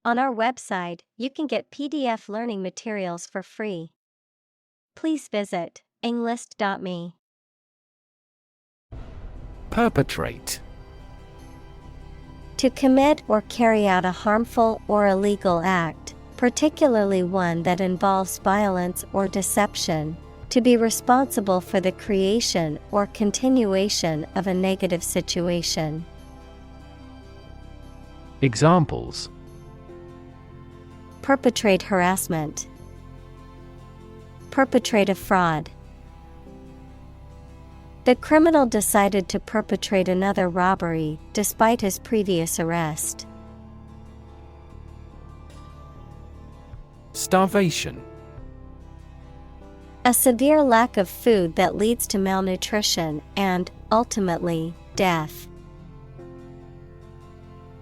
On our website, you can get PDF learning materials for free. Please visit englist.me. Perpetrate. To commit or carry out a harmful or illegal act, particularly one that involves violence or deception. To be responsible for the creation or continuation of a negative situation. Examples: perpetrate harassment, perpetrate a fraud. The criminal decided to perpetrate another robbery despite his previous arrest. Starvation. A severe lack of food that leads to malnutrition and, ultimately, death.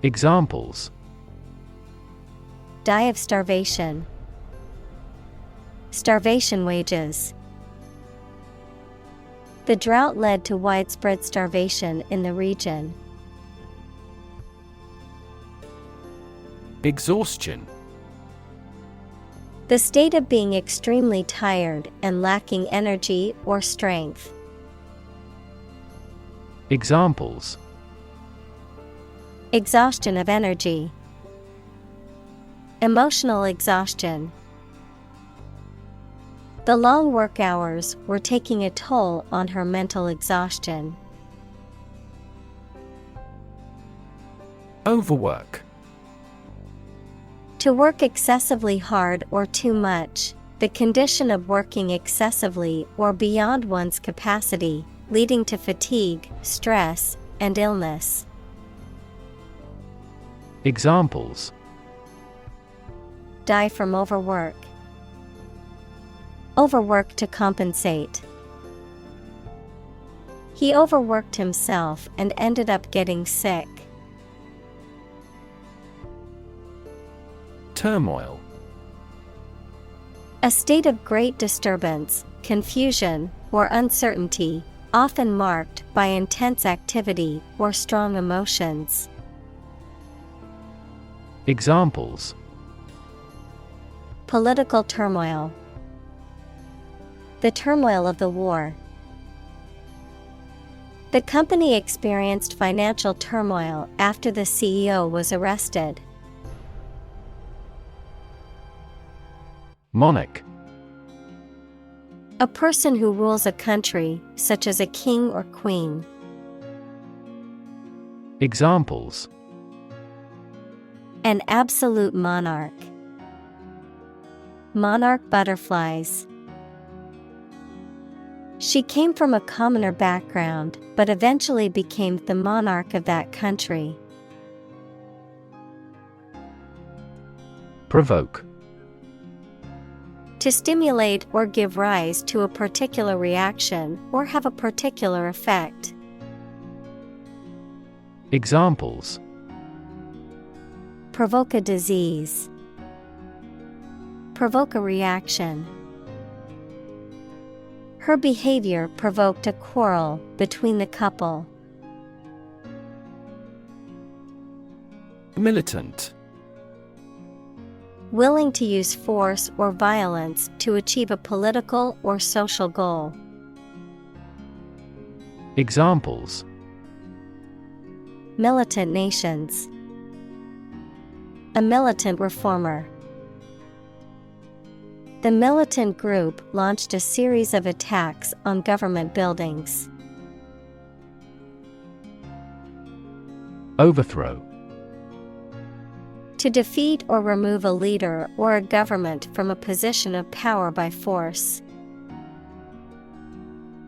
Examples: die of starvation, starvation wages. The drought led to widespread starvation in the region. Exhaustion. The state of being extremely tired and lacking energy or strength. Examples: exhaustion of energy, emotional exhaustion. The long work hours were taking a toll on her mental exhaustion. Overwork. To work excessively hard or too much, the condition of working excessively or beyond one's capacity, leading to fatigue, stress, and illness. Examples: die from overwork, overwork to compensate. He overworked himself and ended up getting sick. Turmoil. A state of great disturbance, confusion, or uncertainty, often marked by intense activity or strong emotions. Examples: political turmoil, the turmoil of the war. The company experienced financial turmoil after the CEO was arrested. Monarch. A person who rules a country, such as a king or queen. Examples: an absolute monarch, monarch butterflies. She came from a commoner background, but eventually became the monarch of that country. Provoke. To stimulate or give rise to a particular reaction or have a particular effect. Examples: provoke a disease, provoke a reaction. Her behavior provoked a quarrel between the couple. Militant. Willing to use force or violence to achieve a political or social goal. Examples: militant nations, a militant reformer. The militant group launched a series of attacks on government buildings. Overthrow. To defeat or remove a leader or a government from a position of power by force.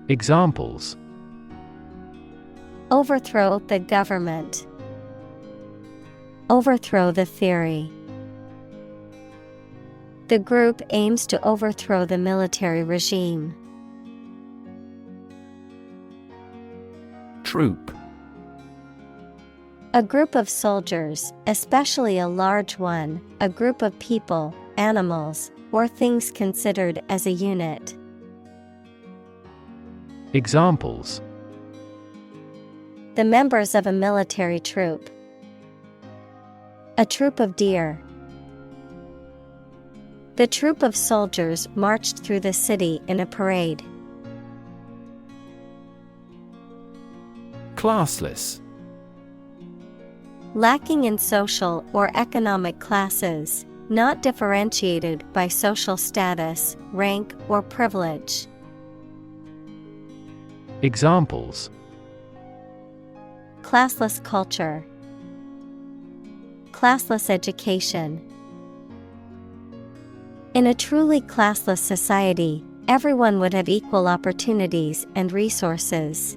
Examples: overthrow the government, overthrow the theory. The group aims to overthrow the military regime. Troop. A group of soldiers, especially a large one, a group of people, animals, or things considered as a unit. Examples: the members of a military troop, a troop of deer. The troop of soldiers marched through the city in a parade. Classless. Lacking in social or economic classes, not differentiated by social status, rank, or privilege. Examples: Classless culture. Classless education. In a truly classless society, everyone would have equal opportunities and resources.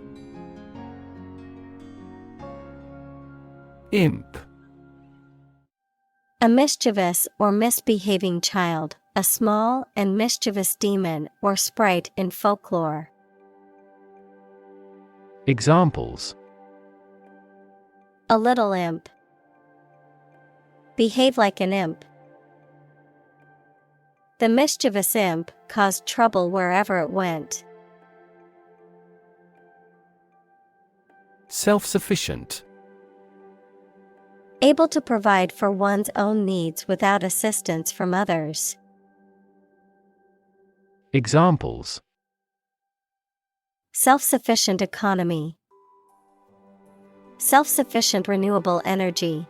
Imp. A mischievous or misbehaving child, a small and mischievous demon or sprite in folklore. Examples: A little imp. Behave like an imp. The mischievous imp caused trouble wherever it went. Self-sufficient. Able to provide for one's own needs without assistance from others. Examples: Self-sufficient economy. Self-sufficient renewable energy.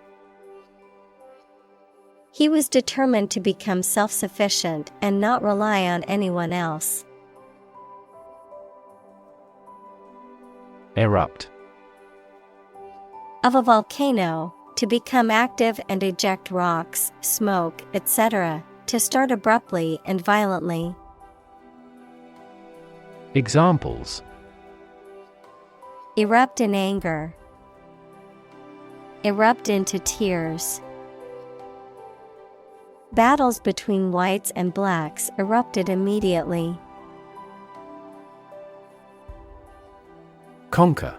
He was determined to become self-sufficient and not rely on anyone else. Erupt. Of a volcano, to become active and eject rocks, smoke, etc., to start abruptly and violently. Examples: Erupt in anger. Erupt into tears. Battles between whites and blacks erupted immediately. Conquer.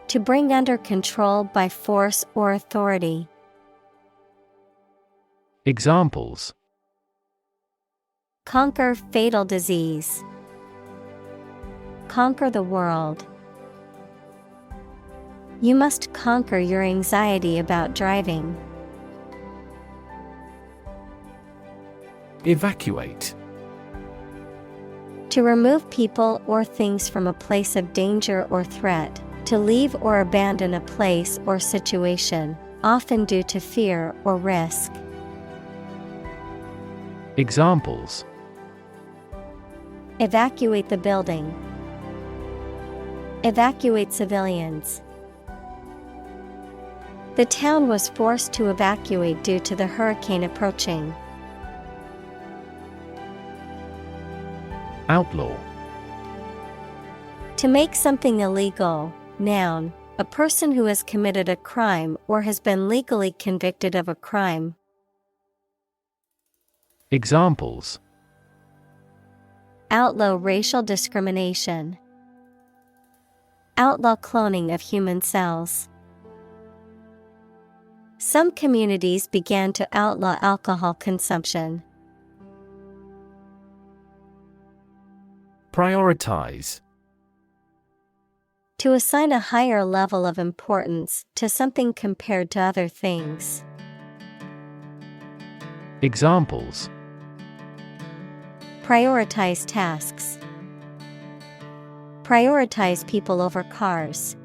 To bring under control by force or authority. Examples: Conquer fatal disease. Conquer the world. You must conquer your anxiety about driving. Evacuate. To remove people or things from a place of danger or threat, to leave or abandon a place or situation, often due to fear or risk. Examples: Evacuate the building. Evacuate civilians. The town was forced to evacuate due to the hurricane approaching. Outlaw. To make something illegal. Noun, a person who has committed a crime or has been legally convicted of a crime. Examples: Outlaw racial discrimination. Outlaw cloning of human cells. Some communities began to outlaw alcohol consumption. Prioritize. To assign a higher level of importance to something compared to other things. Examples: Prioritize tasks. Prioritize people over cars.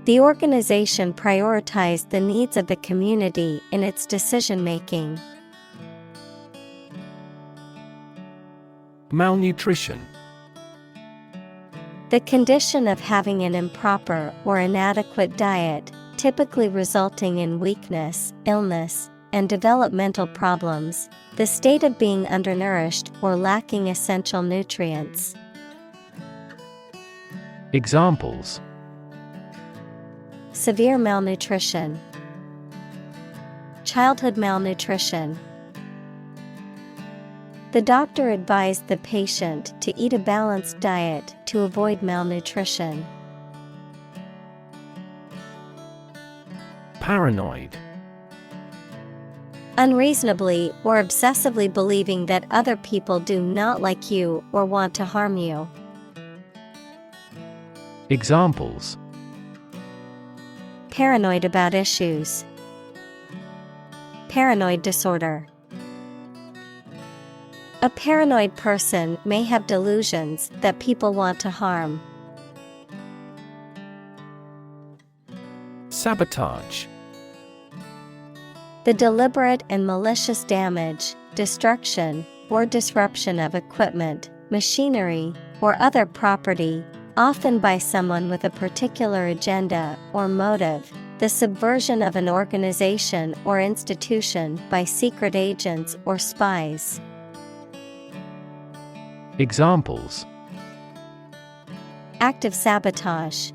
The organization prioritized the needs of the community in its decision-making. Malnutrition. The condition of having an improper or inadequate diet, typically resulting in weakness, illness, and developmental problems, the state of being undernourished or lacking essential nutrients. Examples: Severe malnutrition. Childhood malnutrition. The doctor advised the patient to eat a balanced diet to avoid malnutrition. Paranoid. Unreasonably or obsessively believing that other people do not like you or want to harm you. Examples: Paranoid about issues. Paranoid disorder. A paranoid person may have delusions that people want to harm. Sabotage. The deliberate and malicious damage, destruction, or disruption of equipment, machinery, or other property, often by someone with a particular agenda or motive. The subversion of an organization or institution by secret agents or spies. Examples: Active sabotage.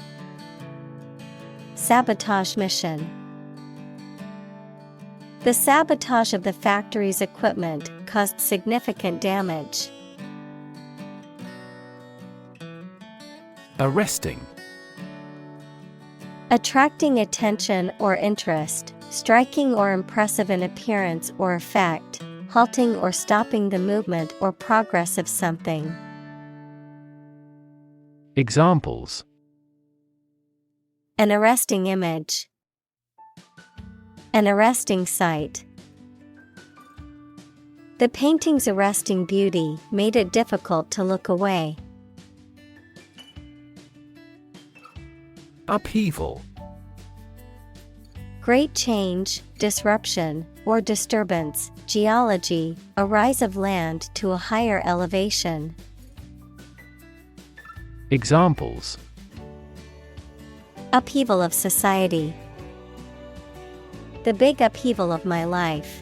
Sabotage mission. The sabotage of the factory's equipment caused significant damage. Arresting. Attracting attention or interest, striking or impressive in appearance or effect, halting or stopping the movement or progress of something. Examples: An arresting image. An arresting sight. The painting's arresting beauty made it difficult to look away. Upheaval. Great change, disruption, or disturbance. Geology, a rise of land to a higher elevation. Examples: Upheaval of society. The big upheaval of my life.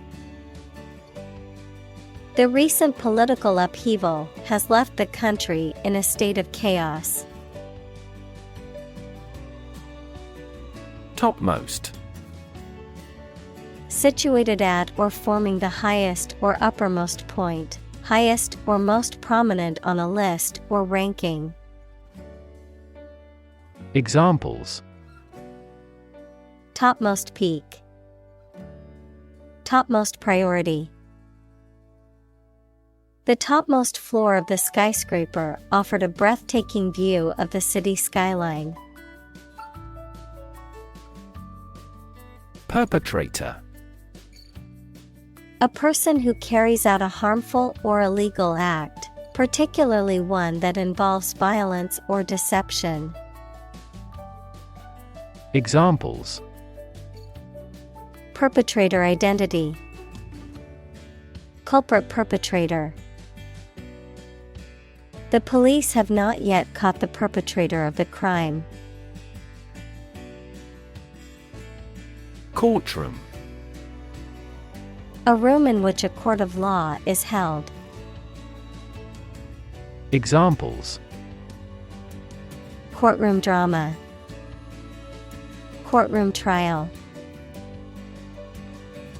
The recent political upheaval has left the country in a state of chaos. Topmost. Situated at or forming the highest or uppermost point, highest or most prominent on a list or ranking. Examples: Topmost peak. Topmost priority. The topmost floor of the skyscraper offered a breathtaking view of the city skyline. Perpetrator. A person who carries out a harmful or illegal act, particularly one that involves violence or deception. Examples: Perpetrator identity. Culprit perpetrator. The police have not yet caught the perpetrator of the crime. Courtroom. A room in which a court of law is held. Examples: Courtroom drama. Courtroom trial.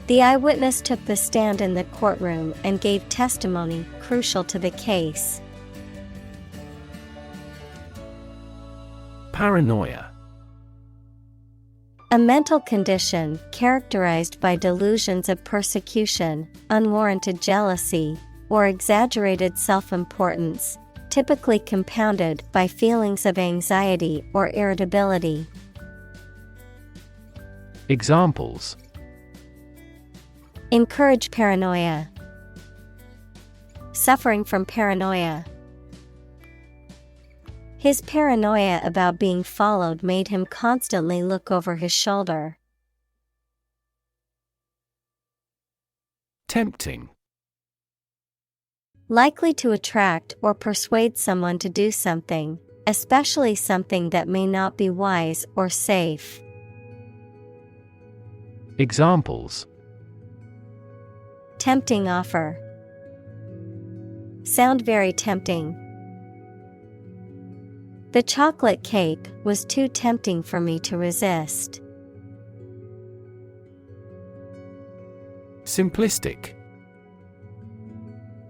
The eyewitness took the stand in the courtroom and gave testimony crucial to the case. Paranoia. A mental condition characterized by delusions of persecution, unwarranted jealousy, or exaggerated self-importance, typically compounded by feelings of anxiety or irritability. Examples: Encourage paranoia. Suffering from paranoia. His paranoia about being followed made him constantly look over his shoulder. Tempting. Likely to attract or persuade someone to do something, especially something that may not be wise or safe. Examples: Tempting offer. Sound very tempting. The chocolate cake was too tempting for me to resist. Simplistic.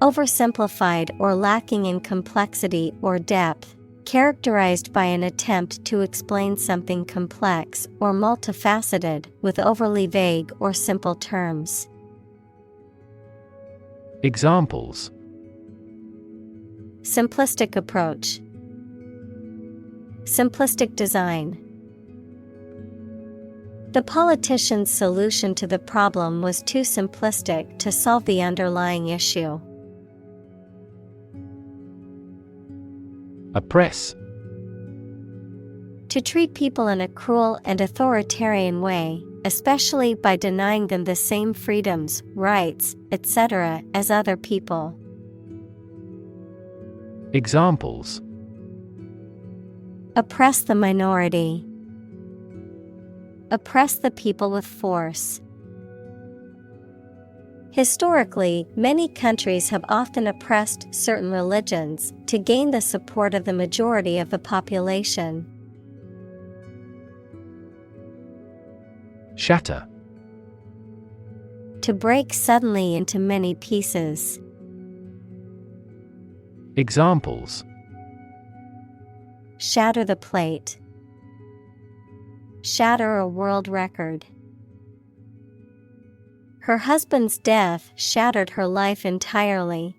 Oversimplified or lacking in complexity or depth, characterized by an attempt to explain something complex or multifaceted with overly vague or simple terms. Examples: Simplistic approach. Simplistic design. The politician's solution to the problem was too simplistic to solve the underlying issue. Oppress. To treat people in a cruel and authoritarian way, especially by denying them the same freedoms, rights, etc. as other people. Examples: Oppress the minority. Oppress the people with force. Historically, many countries have often oppressed certain religions to gain the support of the majority of the population. Shatter. To break suddenly into many pieces. Examples: Shatter the plate. Shatter a world record. Her husband's death shattered her life entirely.